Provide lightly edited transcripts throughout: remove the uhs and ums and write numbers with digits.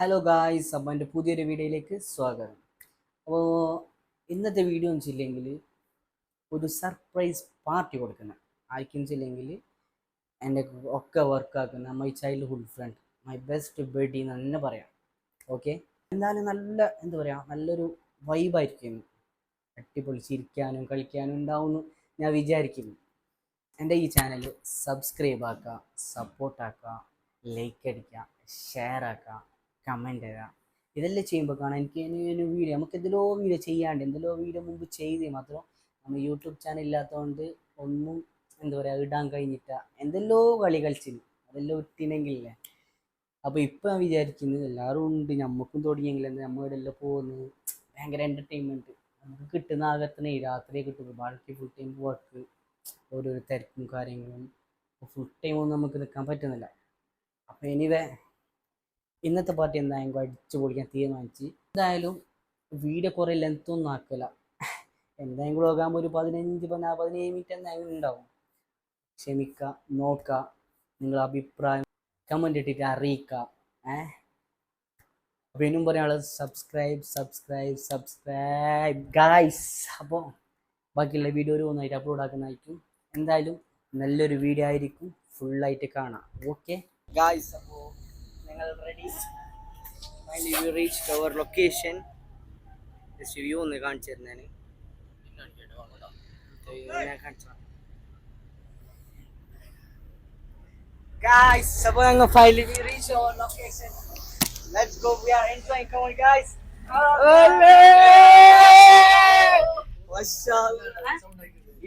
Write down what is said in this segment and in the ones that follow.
Hello guys, അപ്പം എൻ്റെ പുതിയൊരു വീഡിയോയിലേക്ക് സ്വാഗതം. അപ്പോൾ ഇന്നത്തെ വീഡിയോ എന്ന് വെച്ചില്ലെങ്കിൽ ഒരു സർപ്രൈസ് പാർട്ടി കൊടുക്കണം. ആർക്കെന്ന് വെച്ചില്ലെങ്കിൽ എൻ്റെ ഒക്കെ വർക്കാക്കുന്ന my childhood friend, my best buddy എന്ന് തന്നെ പറയാം. ഓക്കെ, എന്തായാലും എന്താ പറയുക, നല്ലൊരു വൈബായിരിക്കും. അടിപൊളി ചിരിക്കാനും കളിക്കാനും ഉണ്ടാവുമെന്ന് ഞാൻ വിചാരിക്കുന്നു. എൻ്റെ ഈ ചാനൽ സബ്സ്ക്രൈബ് ആക്കുക, സപ്പോർട്ടാക്കുക, ലൈക്ക് അടിക്കുക, ഷെയർ ആക്കുക, കമൻറ്റ് ചെയ്യുക. ഇതെല്ലാം ചെയ്യുമ്പോൾ കാണാൻ എനിക്ക് വീഡിയോ നമുക്ക് എന്തെല്ലോ വീഡിയോ ചെയ്യാണ്ട് എന്തെല്ലോ വീഡിയോ മുമ്പ് ചെയ്തേ മാത്രം നമ്മൾ യൂട്യൂബ് ചാനൽ ഇല്ലാത്തതുകൊണ്ട് ഒന്നും എന്താ പറയുക ഇടാൻ കഴിഞ്ഞിട്ട എന്തെല്ലോ കളി കളിച്ചിന് അതെല്ലാം ഇട്ടിനെങ്കിലേ. അപ്പോൾ ഇപ്പം ഞാൻ വിചാരിക്കുന്നത് എല്ലാവരും ഉണ്ട്, നമുക്കും തുടങ്ങിയെങ്കിൽ നമ്മുടെ എല്ലാം പോകുന്നത് ഭയങ്കര എൻ്റർടൈൻമെൻറ്റ് നമുക്ക് കിട്ടുന്ന ആകത്തിനെ രാത്രിയെ കിട്ടുന്നു. ബാക്കി ഫുൾ ടൈം വർക്ക്, ഓരോരോ തിരക്കും കാര്യങ്ങളും, ഫുൾ ടൈമൊന്നും നമുക്ക് നിൽക്കാൻ പറ്റുന്നില്ല. അപ്പോൾ എനിവേ ഇന്നത്തെ പാർട്ടി എന്തായാലും അടിച്ചു പൊളിക്കാൻ തീരുമാനിച്ച്. എന്തായാലും വീഡിയോ കുറേ ലെങ്ത്തൊന്നും ആക്കില്ല, എന്തായാലും ആകുമ്പോൾ ഒരു 15-17 മിനിറ്റ് എന്തായാലും ഉണ്ടാവും. ക്ഷമിക്കുക, നോക്കുക, നിങ്ങളുടെ അഭിപ്രായം കമൻറ്റ് ഇട്ടിട്ട് അറിയിക്കുക. അപ്പോൾ ഇനിയും പറയാനുള്ളത് സബ്സ്ക്രൈബ് ഗായ്സ്. അപ്പോൾ ബാക്കിയുള്ള വീഡിയോ ഒരു ഒന്നായിട്ട് അപ്ലോഡ് ആക്കുന്നതായിരിക്കും. എന്തായാലും നല്ലൊരു വീഡിയോ ആയിരിക്കും, ഫുള്ളായിട്ട് കാണാം. ഓക്കെ ഗായ്സ്, അപ്പോൾ ഞങ്ങൾ റെഡി. Finally we reached our location. Just view ഒന്ന് കാണിച്ചു തരുന്നതിന് ഗായ്സ്. അപ്പോൾ ഞങ്ങൾ finally we reach our location. Let's go, we are enjoying. Come on guys.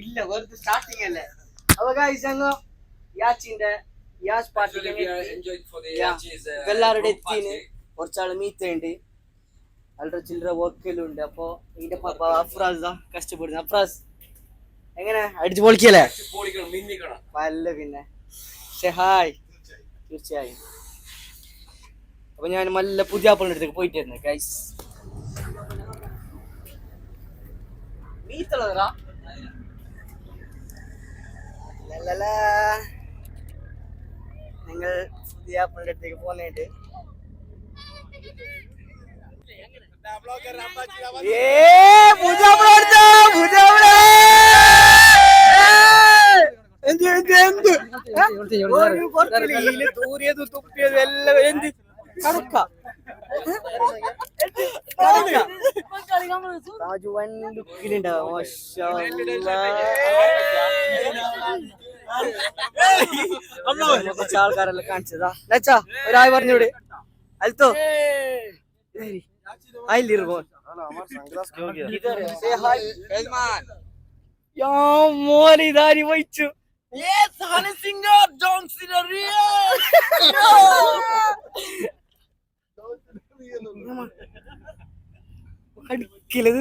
ഇല്ല, വെറുതെ സ്റ്റാർട്ടിങ് അല്ലേ. അപ്പോൾ ഗായ്സ് ഞങ്ങൾ യാച്ച് പാർട്ടിക്ക് എല്ലാവരുടെ എത്തിന് കുറച്ചാൾ മീത്തുണ്ട്, വളരെ ചില്ലറ വർക്കെല്ലാം ഉണ്ട്. അപ്പൊ ഇതിന്റെ അഫ്രാസ് കഷ്ടപ്പെടുന്നു. അഫ്രാസ് എങ്ങനെ അടിച്ചു പൊളിക്കല്ലേ? പല്ല പിന്നെ ഹായ്, തീർച്ചയായും. അപ്പൊ ഞാൻ നല്ല പുതിയ ആപ്പിളിന്റെ അടുത്തേക്ക് പോയിട്ടായിരുന്നു ഗൈസ്. മീത്തുള്ളതാ നിങ്ങൾ പുതിയ ആപ്പിളിന്റെ അടുത്തേക്ക് പോകുന്നുണ്ട്. തൂറിയത് തുപ്പിയത് എല്ലാം എന്ത് കണക്ക ലുക്കിലുണ്ടാവും. കുറച്ച് ആൾക്കാരെല്ലാം കാണിച്ചതാ. ലച്ചാ ഒരായി പറഞ്ഞൂടെ അൽത്തോ മോനെ ഇതാരി വഹിച്ചു. അടുക്കിലത്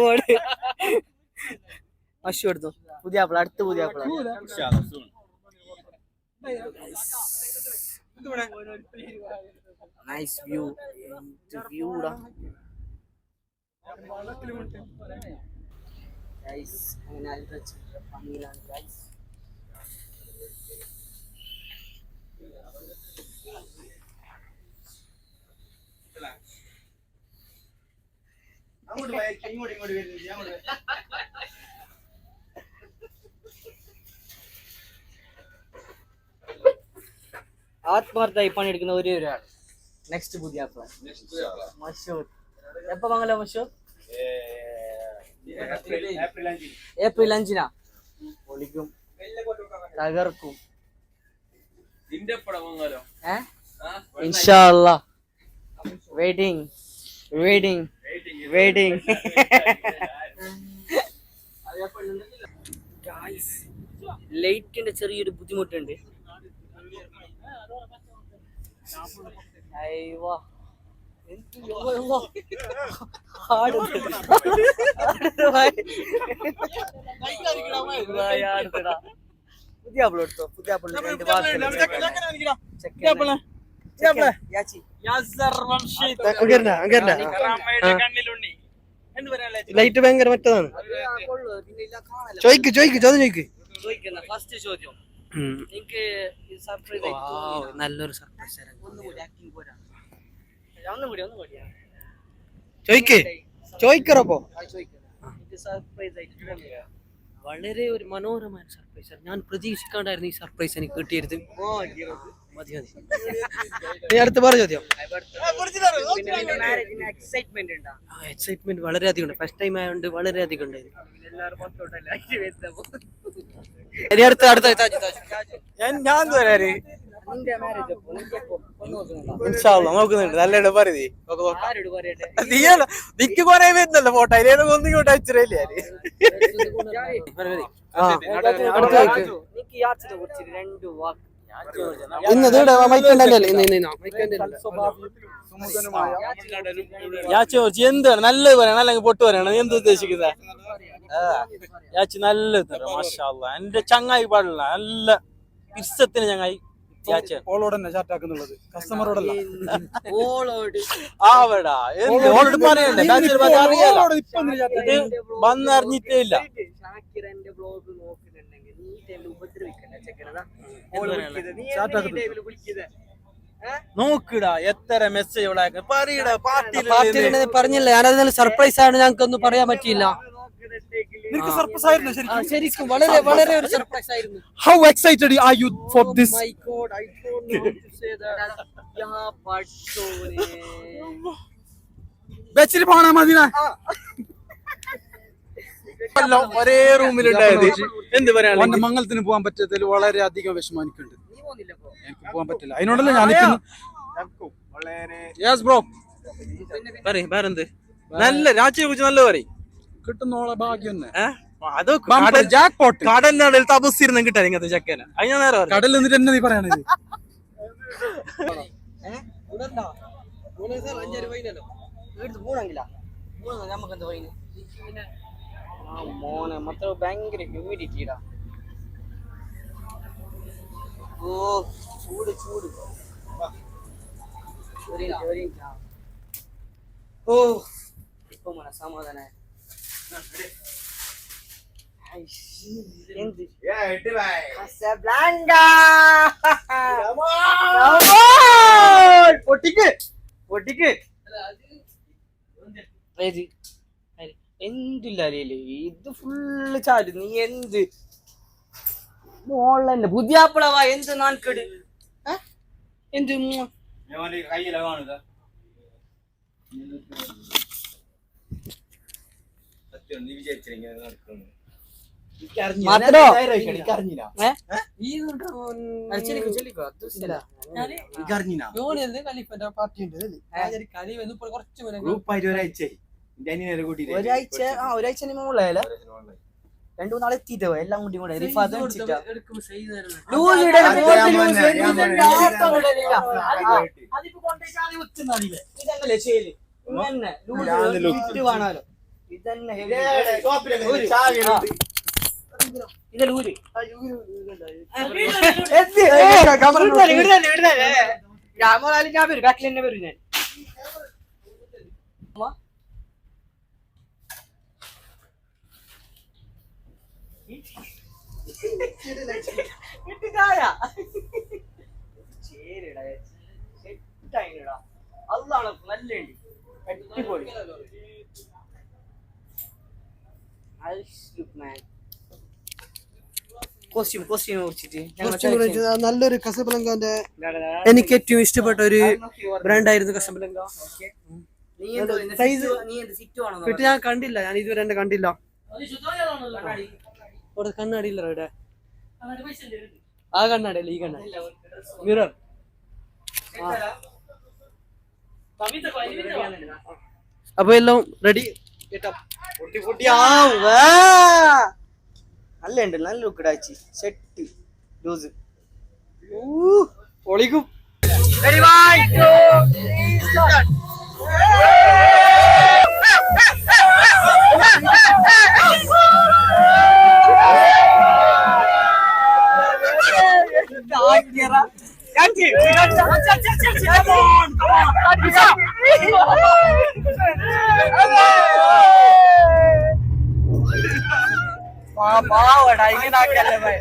പോട് മഷു എടുത്തു. പുതിയ ആപ്പിള, അടുത്ത പുതിയ ആപ്പിള. നൈസ് വ്യൂ, വ്യൂടാ ഗൈസ്. അങ്ങനെ ഭംഗിയിലാണ് ഗൈസ്. ആത്മാർത്ഥമായി പണിയെടുക്കുന്ന ഒരേ ഒരാൾ നെക്സ്റ്റ് പുതിയ ആപ്പിള മഷൂർ. എപ്പോ വാങ്ങലോ മഷൂർ? ഏപ്രിൽ 5 പൊളിക്കും, തകർക്കും. ഇൻഷാ അല്ലാഹ്. വെയിറ്റിംഗ്. ലൈറ്റിന്റെ ചെറിയൊരു ബുദ്ധിമുട്ടുണ്ട്. പുതിയ ആപ്പിൾ എടുത്തോ, പുതിയ ആപ്പിൾ ലൈറ്റ് ഭയങ്കര മറ്റതാണ്. ഫസ്റ്റ് ചോദ്യം, നല്ലൊരു സർപ്രൈസ്. ചോദിക്കറപ്പോ വളരെ ഒരു മനോഹരമായ സർപ്രൈസ്. ഞാൻ പ്രതീക്ഷിക്കാണ്ടായിരുന്നു ഈ സർപ്രൈസ് എനിക്ക് കിട്ടിയത്. മതി മതി. നീ അടുത്ത് പറ ചോദ്യം. എക്സൈറ്റ്മെന്റ് വളരെയധികം ഉണ്ട്. ഫസ്റ്റ് ടൈം ആയതുകൊണ്ട് വളരെയധികം ഉണ്ടായിരുന്നു. ഇനി അടുത്ത ഞാൻ വരാറ് നോക്കുന്നുണ്ട്. നല്ല പറയുന്നേ നിക്ക് കൊറേ വരുന്നല്ലോ ഫോട്ടോ അതിലേത് ഒന്നും ഇങ്ങോട്ട് അയച്ചില്ലേ. എന്താണ് നല്ലത് പറയണം അല്ലെങ്കിൽ പൊട്ട് പറയണം? എന്ത് ഉദ്ദേശിക്കുന്നത്? നല്ലത് മാഷാ അല്ലാഹ്. എന്റെ ചങ്ങായി പാടില്ല, നല്ല ഇഷ്ടത്തിന് ചങ്ങായി ഓളോട് തന്നെ ചാറ്റാക്കുന്നുള്ളത്, കസ്റ്റമറോടല്ല. ആവടാ ഓളോട് പറയണ്ടേ, ഇത് വന്നറിഞ്ഞിട്ടേ ഇല്ല. നോക്കിടാ എത്ര മെസ്സേജ് പറയടാ. പാർട്ടിയിൽ പറഞ്ഞില്ല, ഞാനത് സർപ്രൈസ് ആണ്, ഞങ്ങൾക്കൊന്നും പറയാൻ പറ്റിയില്ല. ശരിക്കും വളരെ വളരെ ഒരു സർപ്രൈസ് ആയിരുന്നു. How excited are you for this? Oh my god, I don't know how to say that. Yeah, but so ബെച്ചിൽ പോണ മതിനാ. ഒരേ റൂമിലുണ്ടായത്. എന്ത് പറയാ, മംഗലത്തിന് പോകാൻ പറ്റത്തിൽ വളരെ അധികം വിഷമാനിക്കുന്നുണ്ട്. എനിക്ക് പോകാൻ പറ്റില്ല, അതിനോടല്ല ഞാൻ ബ്രോ പറയും. വേറെന്ത് നല്ല രാജ്യത്തെ കുറിച്ച് നല്ല പറയും. കിട്ടുന്നോളെ ഭാഗ്യം കടലിനാണ് തപസ്സിരുന്ന് കിട്ടാൻ ഇങ്ങനത്തെ ചക്കന. അത് ഞാൻ നേരെ കടലിൽ നിന്നിട്ട് തന്നെ നീ പറയണത്. ഭയങ്കര ഹ്യൂമിഡിറ്റിടാ. ഓ ചൂട് ചൂട്. ഓ ഇപ്പൊ മനസ്സമാധാനായ. പൊട്ടിക്ക് പൊട്ടിക്ക്. എന്തില്ല ഇത് ഫുള്ള് ചാല്. നീ എന്ത് മോളന്നെ പുതിയാപ്പിളവാ? എന്ത് നാൻകേട് എന്ത് കയ്യില കാണുക. ഒരാഴ്ച മോളല്ലേ 2-3 നാളെ എത്തിട്ടോ എല്ലാം കൂടി കൂടെ ഇതന്നെ ഇതൂര് ഞാൻ വരും ബാക്കിൽ തന്നെ വരും. ഞാൻ അതാണ് നല്ല അടിപൊളി. നല്ലൊരു കസബ്ലങ്കാന്റെ എനിക്ക് ഏറ്റവും ഇഷ്ടപ്പെട്ട ഒരു ബ്രാൻഡായിരുന്നു കസബ്ലങ്ക. കിട്ടി ഞാൻ കണ്ടില്ല, ഞാൻ ഇതുവരെ എന്റെ കണ്ടില്ല. അവിടെ കണ്ണാടിയില്ല ഇവിടെ. ആ കണ്ണാടിയല്ല, ഈ കണ്ണാടി മിറർ. അപ്പൊ എല്ലാം റെഡി. നല്ല ഉണ്ട്, നല്ല ലുക്ക് ഇടാച്ചി. സെറ്റ് ലൂസ് പൊളിക്കും. പാവടാ ഇങ്ങനെ ആക്കല്ലേ ഭയ.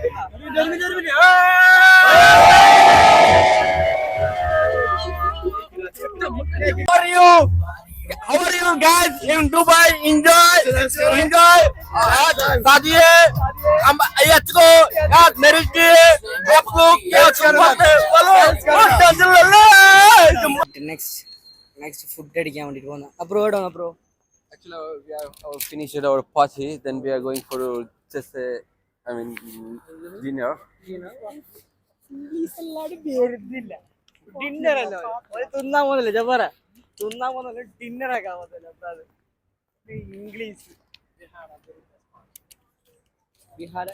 How are you? How are you guys in Dubai? Enjoy, enjoy. शादी है, हम let's go. यार marriage day है. आप लोग क्या करते हैं? बोलो. നെക്സ്റ്റ് ഫുഡ് അടിക്കാൻ വേണ്ടിട്ട് പോകുന്ന അപ്രോ എവിടെ അപ്രോ Actually, we are finished our party. Then we are going for just dinner. Dinner അല്ലോ തിന്നാൻ പോകുന്നില്ല ജബാറ തിന്നാൻ പോകുന്നില്ല ഡിന്നർ ആക്കാൻ പോകുന്നില്ല ഇംഗ്ലീഷ് ബിഹാര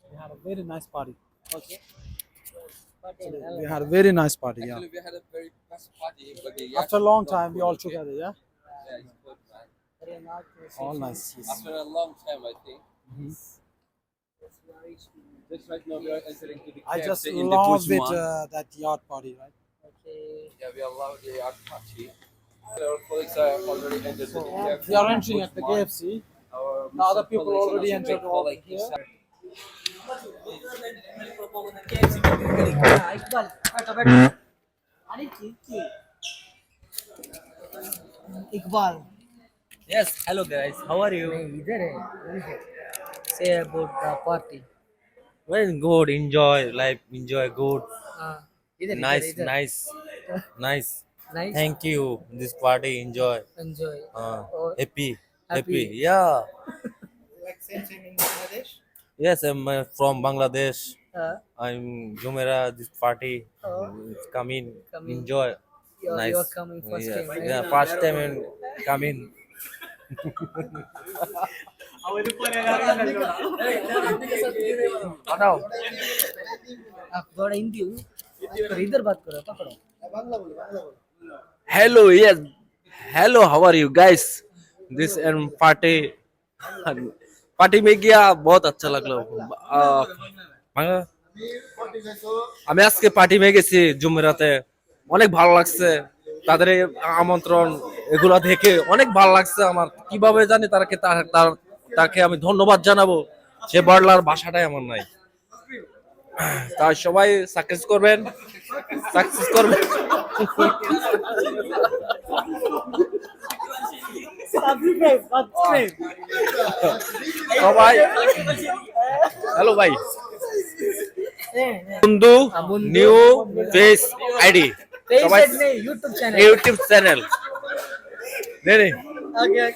We had a very nice party. Okay We had a very nice party. Yeah. Actually, we had a very nice party, but After a long time, we all together. Yeah. it's good, man. All nice. Yes. After a long time, I think. Just right now, we are entering to the I KFC just in the love it. Bujman. That yacht party, right? Yeah, we are loved the art party. Our colleagues are already entered the KFC. We are entering at the KFC. Our The other Muslim people colleagues already and also entered Greek over colleagues. here. Iqbal Yes, hello guys. How are you? इधर है say about the party Well, good. Enjoy life. Enjoy good. इधर Nice, इधर nice, nice. nice Thank you. This party. Enjoy. enjoy Happy. Happy. Happy. Yeah. Yes, I'm from Bangladesh. I'm Jumeirah. This party. It's coming. Coming. Enjoy. Nice. you're coming first Yeah, time right? yeah, first time and coming. बताओ. आप थोड़ा हिंदी इधर बात करो पकड़ो Hello, yes. Hello, how are you guys? This party. Party में गया बहुत अच्छा लगलो আমি আজকে পার্টি মে গেছি জুমেরাতে অনেক ভালো লাগছে তাদের এই আমন্ত্রণ এগুলো দেখে অনেক ভালো লাগছে আমার কিভাবে জানি তাকে আমি ধন্যবাদ জানাবো সে বড়লার ভাষাটাই আমার নাই তাই সবাই সাকসেস করবেন সবাই হ্যালো ভাই বন্ধু নিউ ফেস আইডি সবাই YouTube channel ইউটিউব চ্যানেল নেই okay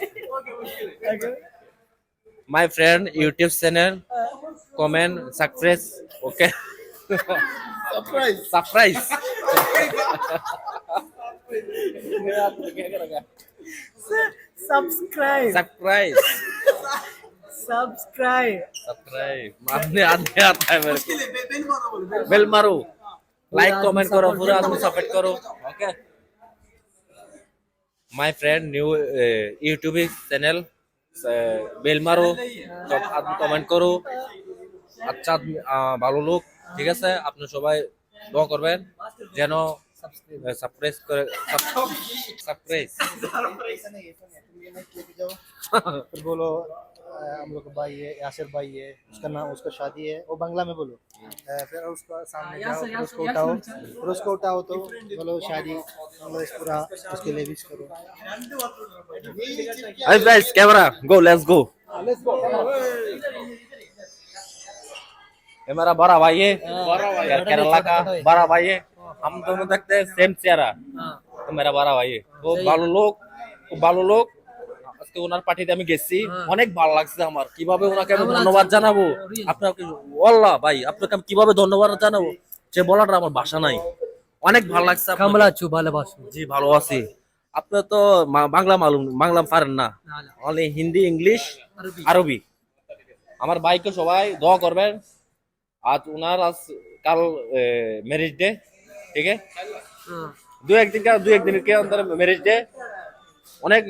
my friend YouTube channel comment success okay surprise subscribe surprise subscribe आपने आते आता है मेरे को बेल मारो लाइक कमेंट करो पूरा आदमी सपोर्ट करो okay my friend new YouTube channel bell मारो सब आदमी कमेंट करो अच्छा आदमी ভালো লোক ঠিক আছে আপনি সবাই দোয়া করবেন যেন সারপ্রাইজ করে সারপ্রাইজ फिर बोलो हम लोग का भाई है यासिर भाई है उसका नाम उसका शादी है वो बांग्ला में बोलो फिर उसको सामने जाओ फिर उसको उठाओ तो बोलो शादी पूरा उसके लिए विश करो Hey guys, camera, go, let's go. ये मेरा बड़ा भाई है, केरला का बड़ा भाई है। हम दोनों देखते हैं सेम चेहरा। तो मेरा बड़ा भाई है। वो ভালো লোক আজকে ওনার পার্টিতে আমি গেছি অনেক ভালো লাগছে আমার কিভাবে ওনাকে আমি ধন্যবাদ জানাবো আপনাকে আল্লাহ ভাই আপনাকে আমি কিভাবে ধন্যবাদ জানাবো যে বলাটা আমার ভাষা নাই অনেক ভালো লাগছে কমলা চু ভালোবাসো জি ভালো আছি আপনি তো বাংলা পারেন না অনলি হিন্দি ইংলিশ আরবি আমার ভাইকে সবাই দোয়া করবেন আজ ওনার কাল ম্যারেজ ডে ঠিক আছে দু একদিনের অন্তর ম্যারেজ ডে অনেক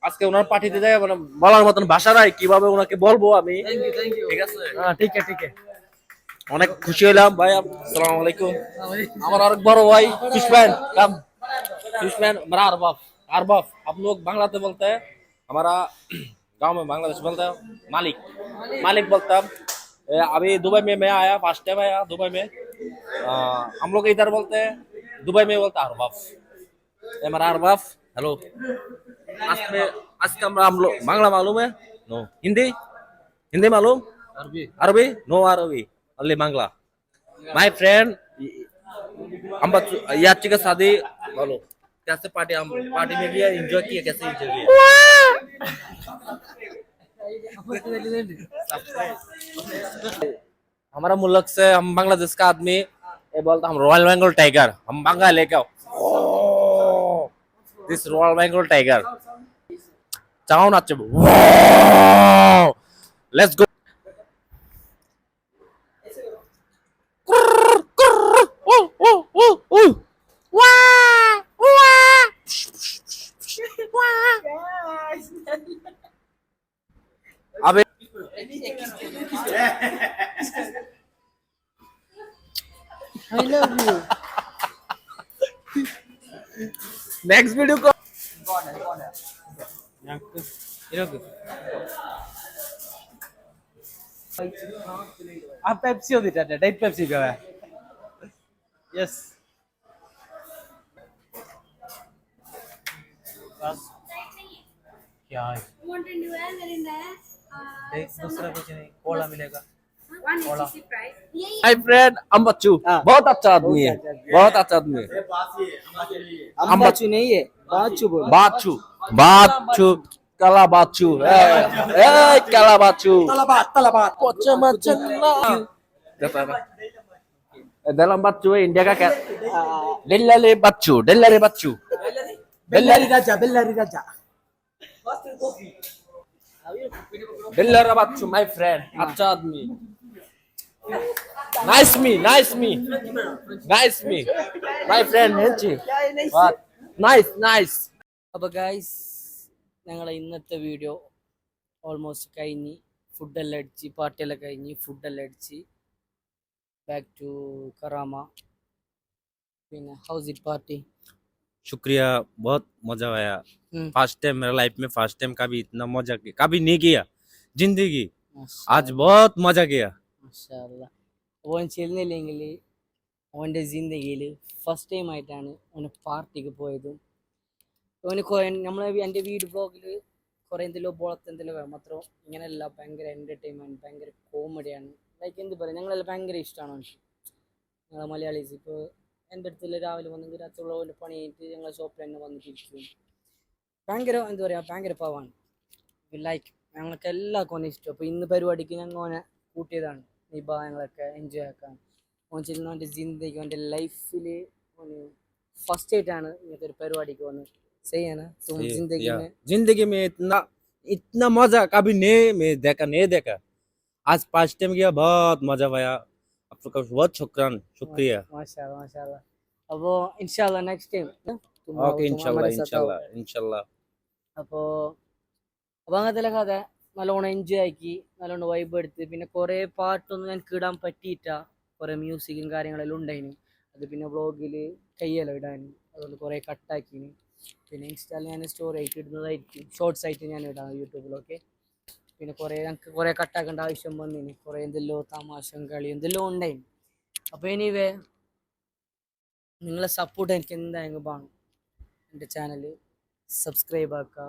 আজকে ওনার পার্টিতে যায় মানে বলার মতন ভাষা নাই কিভাবে ওনাকে বলবো আমি ঠিক আছে ঠিক আছে অনেক খুশি হলাম ভাই আসসালামু আলাইকুম আমার আরেক বড় ভাই फिशमैन मेरा अरबाब हम लोग बांग्लाते बोलते हैं हमारा गांव में बांग्लादेश बोलते हैं मालिक बोलता है अभी दुबई में मैं आया फर्स्ट टाइम आया दुबई में हम लोग इधर बोलते हैं दुबई में बोलते हैं अरबाब हमारा अरबाफ हेलो आज का हम लोग बांग्ला मालूम है नो हिंदी हिंदी मालूम अरबी नो अरबी ओनली बांग्ला माय फ्रेंड हम याची का शादी बोलो कैसे पार्टी हम पार्टी में गया एंजॉय किया कैसे एंजॉय किया हमारा मुल्क से हम बांग्लादेश का आदमी ये बोलता हम रॉयल बंगाल टाइगर हम बंगाल लेके दिस रॉयल बंगाल टाइगर चाहो ना चुप लेट्स गो अबे I love you. Next video को आप पेप्सी होती है डाइट पेप्सी का है यस क्या है Mountain Dew है मिरिंडा है एक दूसरा कुछ नहीं कोला मिलेगा 160 प्राइस यही माय फ्रेंड अम्बच्चू बहुत अच्छा आदमी है बहुत अच्छा आदमी है अम्बाचू नहीं है बाचू बोल बाचू बाचू कला बाचू ए कला बाचू तलाबात कोचा मचला dalam bacu India का क्या Delari bacu Bellary Raja Delari bacu my friend अच्छा आदमी nice me my friend Henchi what nice അപ്പോൾ ഗൈസ് ഞങ്ങളെ ഇന്നത്തെ വീഡിയോ ഓൾമോസ്റ്റ് കഴിഞ്ഞ് ഫുഡെല്ലാം അടിച്ച് പാർട്ടിയെല്ലാം കഴിഞ്ഞ് ഫുഡെല്ലാം അടിച്ച് ബാക്ക് ടു കറാമ പിന്നെ ഹൗസ് ഇറ്റ് പാർട്ടി शुक्रिया बहुत मजा आया हम्म। फर्स्ट टाइम मेरा लाइफ में फर्स्ट टाइम कभी इतना मजा किया कभी नहीं किया जिंदगी आज बहुत मजा किया മാഷാഅല്ലാ ഓൻ ചെല്ലുന്നില്ലെങ്കിൽ ഓൻ്റെ ജിന്ദഗിയിൽ ഫസ്റ്റ് ടൈം ആയിട്ടാണ് ഓന് പാർട്ടിക്ക് പോയതും ഓന് നമ്മൾ എൻ്റെ വീട് ബ്ലോഗിൽ കുറേ എന്തെല്ലോ ബോളത്ത് എന്തെല്ലോ മാത്രം ഇങ്ങനെയല്ല ഭയങ്കര എൻ്റർടൈൻമെൻറ്റ് ഭയങ്കര കോമഡിയാണ് ലൈക്ക് എന്ത് പറയുക ഞങ്ങളെല്ലാം ഭയങ്കര ഇഷ്ടമാണ് എനിക്ക് ഞങ്ങൾ മലയാളീസ് ഇപ്പോൾ എൻ്റെ അടുത്തുള്ള രാവിലെ വന്നെങ്കിൽ രാത്രിയുള്ള പോലെ പണി കഴിഞ്ഞിട്ട് ഞങ്ങളെ ഷോപ്പിൽ തന്നെ വന്നിട്ടിരിക്കും ഭയങ്കര എന്താ പറയുക ഭയങ്കര പാവാണ് ലൈക്ക് ഞങ്ങൾക്ക് എല്ലാവർക്കും ഇഷ്ടം അപ്പോൾ ഇന്ന് പരിപാടിക്ക് ഞങ്ങൾ ഓനെ കൂട്ടിയതാണ് ഈ ഞങ്ങളൊക്കെ എൻജോയ് ആക്കാൻ ഓൻ ചെല്ലുന്ന അവൻ്റെ ജിന്ദഗി അവൻ്റെ ലൈഫിൽ ഓന് ഫസ്റ്റ് ആയിട്ടാണ് ഇങ്ങനത്തെ ഒരു പരിപാടിക്ക് വന്ന് ചെയ്യാനാ ജിന്ദഗി जिंदगी में इतना मजा कभी नहीं देखा आज फर्स्ट टाइम किया बहुत मजा आया आपका बहुत शुक्रिया മാഷാഅല്ലാ അപ്പോൾ ഇൻഷാല്ലാ നെക്സ്റ്റ് ടൈം ओके इंशाल्लाह അപ്പോൾ അങ്ങനത്തെ കഥ നല്ലോണം എൻജോയ് ആക്കി നല്ലോണം വൈബ് എടുത്ത് പിന്നെ കുറേ പാട്ടൊന്നും ഞങ്ങൾക്ക് ഇടാൻ പറ്റിയിട്ട കുറേ മ്യൂസിക്കും കാര്യങ്ങളെല്ലാം ഉണ്ടായിന് അത് പിന്നെ വ്ളോഗിൽ കയ്യെല്ലാം ഇടാൻ അതുകൊണ്ട് കുറേ കട്ടാക്കിന് പിന്നെ ഇൻസ്റ്റായിൽ ഞാൻ സ്റ്റോറി ആയിട്ട് ഇടുന്നതായിരിക്കും ഷോർട്സ് ആയിട്ട് ഞാൻ ഇടാം യൂട്യൂബിലൊക്കെ പിന്നെ കുറേ ഞങ്ങൾക്ക് കുറേ കട്ടാക്കേണ്ട ആവശ്യം വന്നിന് കുറേ എന്തെല്ലോ തമാശയും കളിയും എന്തെല്ലോ ഉണ്ടായിന് അപ്പോൾ എനിവേ നിങ്ങളെ സപ്പോർട്ട് എനിക്ക് എന്തായാലും വേണം എൻ്റെ ചാനൽ സബ്സ്ക്രൈബ് ആക്കുക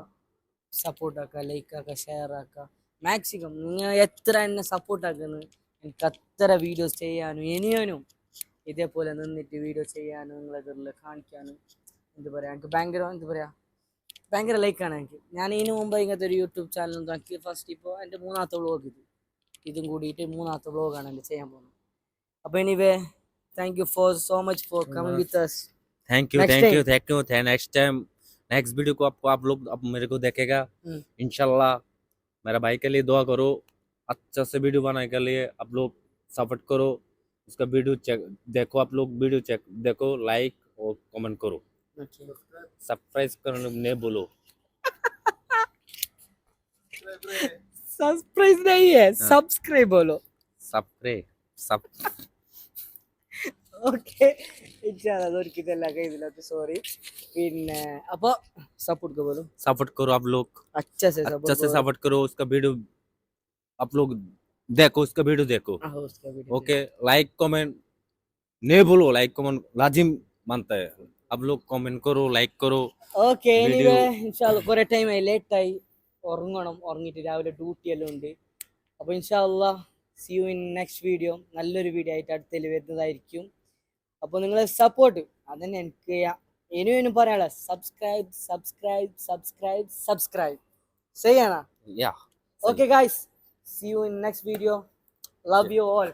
സപ്പോർട്ട് ആക്കുക ലൈക്ക് ആക്കുക ഷെയർ ആക്കുക മാക്സിമം നിങ്ങൾ എത്ര എന്നെ സപ്പോർട്ട് ആക്കുന്നത് എനിക്ക് അത്ര വീഡിയോസ് ചെയ്യാനും ഇനിയും ഇതേപോലെ നിന്നിട്ട് വീഡിയോ ചെയ്യാനും നിങ്ങളെതിരിൽ കാണിക്കാനും എന്താ പറയുക എനിക്ക് ഭയങ്കര എന്താ പറയുക ഭയങ്കര ലൈക്കാണ് എനിക്ക് ഞാൻ ഇതിന് മുമ്പ് ഇങ്ങനത്തെ ഒരു യൂട്യൂബ് ചാനൽ നോക്കി ഫസ്റ്റ് ഇപ്പോൾ എൻ്റെ മൂന്നാമത്തെ വ്ളോഗ് ഇതും കൂടിയിട്ട് മൂന്നാമത്തെ വ്ളോഗാണ് എൻ്റെ ചെയ്യാൻ പോകുന്നത് അപ്പോൾ anyway thank you for so much for coming with us thank you next time next video को आप लोग अब मेरे को देखेगा इंशाल्लाह मेरा भाई के लिए दुआ करो अच्छा से वीडियो बनाने के लिए आप लोग सपोर्ट करो उसका वीडियो चेक देखो आप लोग वीडियो चेक देखो लाइक और कमेंट करो सरप्राइज करने नहीं बोलो सब्सक्राइब नहीं है सब्सक्राइब बोलो सब ഓക്കെ ഇതൊരിക്കലല്ല ഇതില്ല സോറി പിന്നെ അപ്പോൾ സപ്പോർട്ട് बोलो सपोर्ट करो आप लोग अच्छा से सपोर्ट करो उसका वीडियो आप लोग देखो उसका वीडियो देखो उसका वीडियो ओके लाइक कमेंट नहीं बोलो लाइक कमेंट लाजिम मानता है आप लोग कमेंट करो, लाइक करो. Okay Video. ഇൻഷാല്ല കുറെ ടൈമായി ലേറ്റായി ഉറങ്ങണം ഉറങ്ങിയിട്ട് രാവിലെ ഡ്യൂട്ടി എല്ലാം ഉണ്ട് അപ്പോൾ ഇൻഷാല്ല C you in next video നല്ലൊരു വീഡിയോ ആയിട്ട് അടുത്തതിൽ വരുന്നതായിരിക്കും അപ്പോൾ നിങ്ങളെ സപ്പോർട്ട് അതന്നെ എനിക്ക് ഇനിയും പറയാനുള്ള സബ്സ്ക്രൈബ് ചെയ്യണം Yeah. Okay guys C you in next video love you all